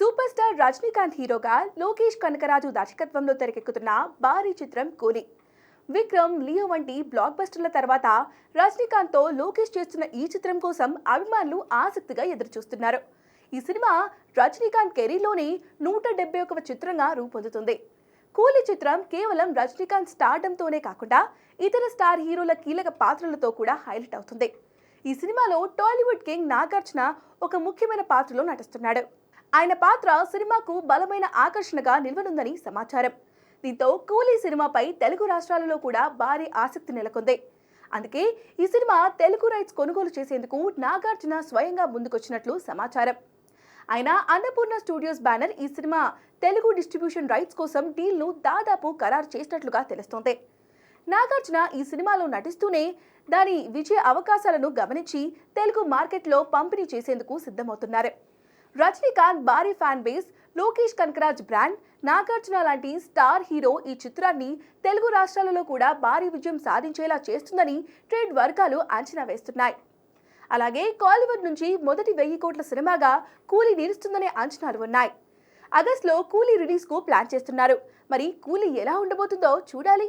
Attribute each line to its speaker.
Speaker 1: Super star Rajinikanth హీరోగా లోకేష్ కనకరాజు దర్శకత్వంలో తెరకెక్కుతున్న భారీ చిత్రం కూలీ. విక్రమ్, లియో వంటి బ్లాక్ బస్టర్ల తర్వాత రజనీకాంత్తో లోకేష్ చేస్తున్న ఈ చిత్రం కోసం అభిమానులు ఆసక్తిగా ఎదురుచూస్తున్నారు. ఈ సినిమా రజనీకాంత్ కెరీర్లోనే 171వ చిత్రంగా రూపొందుతుంది. కూలీ చిత్రం కేవలం రజనీకాంత్ స్టార్డంతోనే కాకుండా ఇతర స్టార్ హీరోల కీలక పాత్రలతో కూడా హైలైట్ అవుతుంది. ఈ సినిమాలో టాలీవుడ్ కింగ్ నాగార్జున ఒక ముఖ్యమైన పాత్రలో నటిస్తున్నాడు. ఆయన పాత్ర సినిమాకు బలమైన ఆకర్షణగా నిలవనుందని సమాచారం. దీంతో కూలీ సినిమాపై తెలుగు రాష్ట్రాలలో కూడా భారీ ఆసక్తి నెలకొంది. అందుకే ఈ సినిమా తెలుగు రైట్స్ కొనుగోలు చేసేందుకు నాగార్జున స్వయంగా ముందుకొచ్చినట్లు సమాచారం. ఆయన అన్నపూర్ణ స్టూడియోస్ బ్యానర్ ఈ సినిమా తెలుగు డిస్ట్రిబ్యూషన్ రైట్స్ కోసం డీల్ను దాదాపు ఖరారు చేసినట్లుగా తెలుస్తోంది. నాగార్జున ఈ సినిమాలో నటిస్తూనే దాని విజయ అవకాశాలను గమనించి తెలుగు మార్కెట్లో పంపిణీ చేసేందుకు సిద్ధమవుతున్నారు. రజనీకాంత్ భారీ fan base, Lokesh Kanagaraj brand, Nagarjuna లాంటి స్టార్ హీరో ఈ చిత్రాన్ని తెలుగు రాష్ట్రాలలో కూడా భారీ విజయం సాధించేలా చేస్తుందని ట్రేడ్ వర్గాలు అంచనా వేస్తున్నాయి. అలాగే కాలీవుడ్ నుంచి మొదటి 1000 కోట్ల సినిమాగా కూలీ నిలుస్తుందనే అంచనాలు ఉన్నాయి. ఆగస్టులో కూలీ రిలీజ్కు ప్లాన్ చేస్తున్నారు. మరి కూలీ ఎలా ఉండబోతుందో చూడాలి.